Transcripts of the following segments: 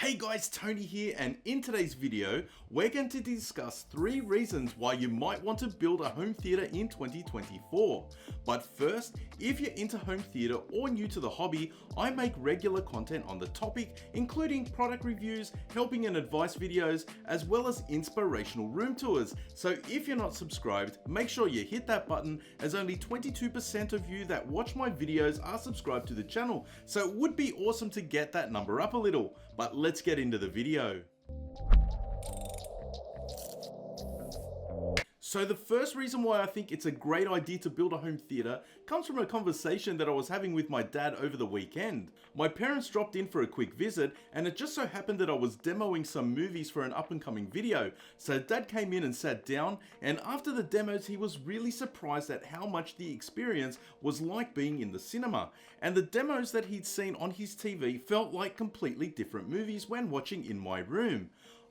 Hey guys, Tony here, and in today's video, we're going to discuss 3 reasons why you might want to build a home theater in 2024. But first, if you're into home theater or new to the hobby, I make regular content on the topic, including product reviews, helping and advice videos, as well as inspirational room tours. So if you're not subscribed, make sure you hit that button, as only 22% of you that watch my videos are subscribed to the channel. So it would be awesome to get that number up a little. But let's get into the video. So the first reason why I think it's a great idea to build a home theater comes from a conversation that I was having with my dad over the weekend. My parents dropped in for a quick visit, and it just so happened that I was demoing some movies for an up and coming video. So dad came in and sat down, and after the demos he was really surprised at how much the experience was like being in the cinema. And the demos that he'd seen on his TV felt like completely different movies when watching in my room.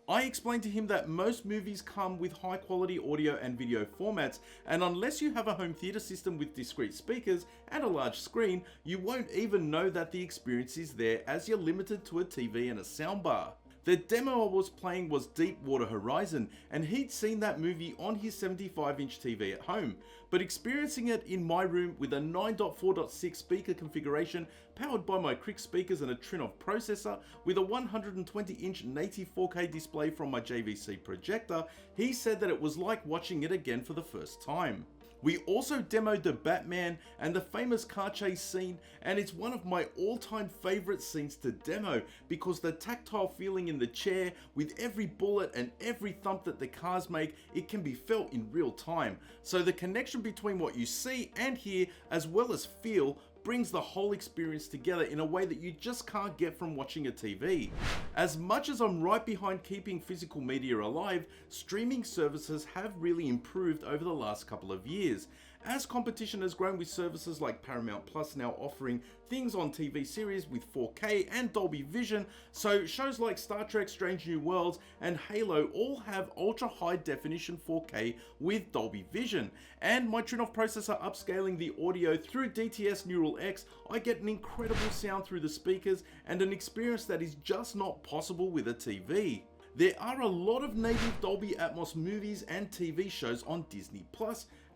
I explained to him that most movies come with high quality audio and video formats, and unless you have a home theater system with discrete speakers and a large screen, you won't even know that the experience is there, as you're limited to a TV and a soundbar. The demo I was playing was Deepwater Horizon, and he'd seen that movie on his 75-inch TV at home, but experiencing it in my room with a 9.4.6 speaker configuration powered by my Krix speakers and a Trinov processor with a 120-inch native 4K display from my JVC projector, he said that it was like watching it again for the first time. We also demoed the Batman and the famous car chase scene, and it's one of my all-time favorite scenes to demo because the tactile feeling in the chair with every bullet and every thump that the cars make, it can be felt in real time. So the connection between what you see and hear as well as feel brings the whole experience together in a way that you just can't get from watching a TV. As much as I'm right behind keeping physical media alive, streaming services have really improved over the last couple of years. As competition has grown with services like Paramount Plus now offering things on TV series with 4K and Dolby Vision, so shows like Star Trek Strange New Worlds and Halo all have ultra high definition 4K with Dolby Vision. And my Trinov processor upscaling the audio through DTS Neural X, I get an incredible sound through the speakers and an experience that is just not possible with a TV. There are a lot of native Dolby Atmos movies and TV shows on Disney+,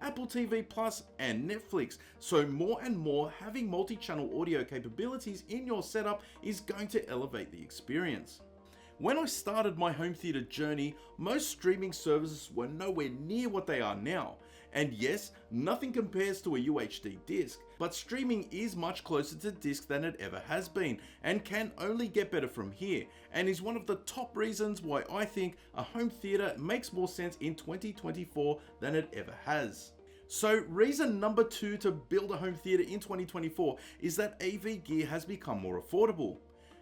Apple TV+, and Netflix, so more and more having multi-channel audio capabilities in your setup is going to elevate the experience. When I started my home theater journey, most streaming services were nowhere near what they are now. And yes, nothing compares to a UHD disc, but streaming is much closer to disc than it ever has been, and can only get better from here, and is one of the top reasons why I think a home theater makes more sense in 2024 than it ever has. So reason number 2 to build a home theater in 2024 is that AV gear has become more affordable.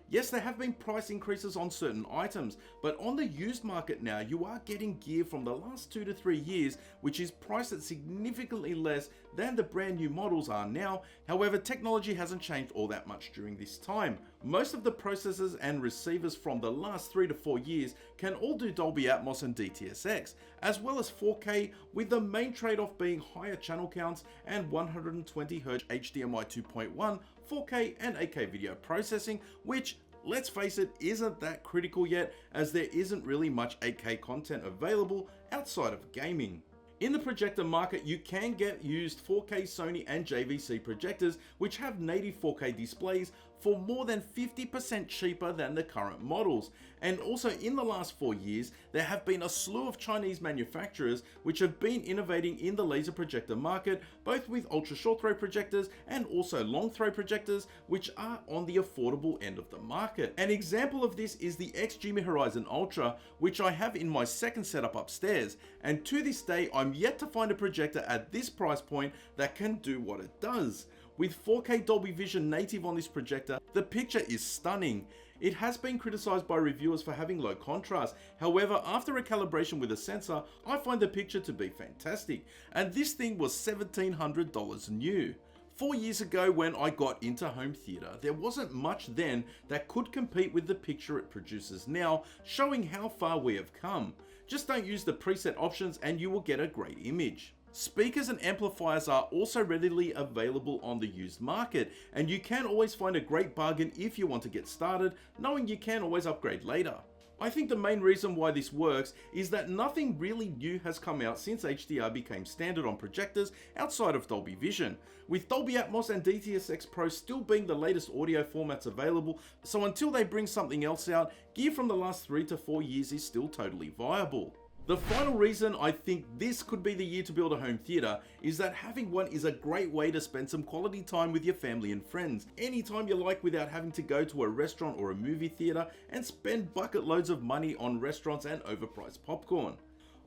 Yes, there have been price increases on certain items, but on the used market now, you are getting gear from the last 2 to 3 years, which is priced at significantly less than the brand new models are now. However, technology hasn't changed all that much during this time. Most of the processors and receivers from the last 3 to 4 years can all do Dolby Atmos and DTS:X, as well as 4K, with the main trade-off being higher channel counts and 120Hz HDMI 2.1, 4K and 8K video processing, which, let's face it, isn't that critical yet, as there isn't really much 8K content available outside of gaming. In the projector market, you can get used 4K Sony and JVC projectors which have native 4K displays for more than 50% cheaper than the current models. And also in the last 4 years, there have been a slew of Chinese manufacturers which have been innovating in the laser projector market, both with ultra short throw projectors and also long throw projectors, which are on the affordable end of the market. An example of this is the XG Horizon Ultra, which I have in my second setup upstairs, and to this day I'm yet to find a projector at this price point that can do what it does. With 4K Dolby Vision native on this projector, the picture is stunning. It has been criticized by reviewers for having low contrast. However, after a calibration with a sensor, I find the picture to be fantastic. And this thing was $1,700 new. 4 years ago when I got into home theater, there wasn't much then that could compete with the picture it produces now, showing how far we have come. Just don't use the preset options and you will get a great image. Speakers and amplifiers are also readily available on the used market, and you can always find a great bargain if you want to get started, knowing you can always upgrade later. I think the main reason why this works is that nothing really new has come out since HDR became standard on projectors outside of Dolby Vision, with Dolby Atmos and DTS:X Pro still being the latest audio formats available, so until they bring something else out, gear from the last 3 to 4 years is still totally viable. The final reason I think this could be the year to build a home theater is that having one is a great way to spend some quality time with your family and friends, anytime you like, without having to go to a restaurant or a movie theater and spend bucket loads of money on restaurants and overpriced popcorn.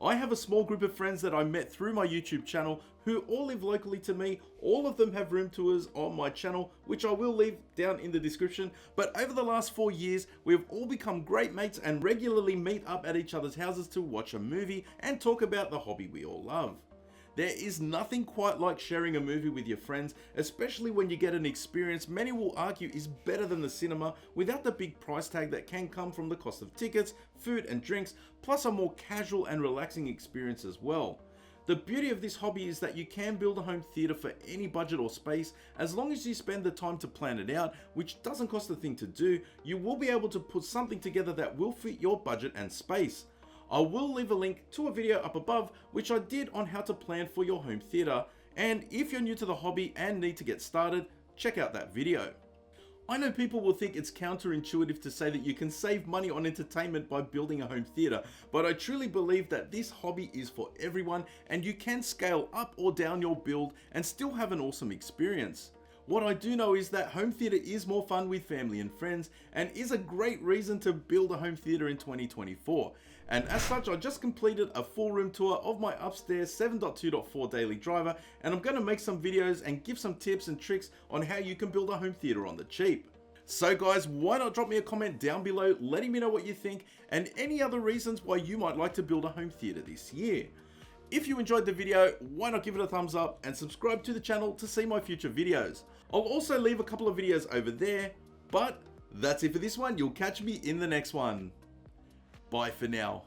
I have a small group of friends that I met through my YouTube channel who all live locally to me. All of them have room tours on my channel, which I will leave down in the description. But over the last 4 years, we've all become great mates and regularly meet up at each other's houses to watch a movie and talk about the hobby we all love. There is nothing quite like sharing a movie with your friends, especially when you get an experience many will argue is better than the cinema without the big price tag that can come from the cost of tickets, food and drinks, plus a more casual and relaxing experience as well. The beauty of this hobby is that you can build a home theater for any budget or space. As long as you spend the time to plan it out, which doesn't cost a thing to do, you will be able to put something together that will fit your budget and space. I will leave a link to a video up above which I did on how to plan for your home theater, and if you're new to the hobby and need to get started, check out that video. I know people will think it's counterintuitive to say that you can save money on entertainment by building a home theater, but I truly believe that this hobby is for everyone and you can scale up or down your build and still have an awesome experience. What I do know is that home theater is more fun with family and friends and is a great reason to build a home theater in 2024. And as such, I just completed a full room tour of my upstairs 7.2.4 daily driver, and I'm going to make some videos and give some tips and tricks on how you can build a home theater on the cheap. So guys, why not drop me a comment down below letting me know what you think and any other reasons why you might like to build a home theater this year. If you enjoyed the video, why not give it a thumbs up and subscribe to the channel to see my future videos. I'll also leave a couple of videos over there, but that's it for this one. You'll catch me in the next one. Bye for now.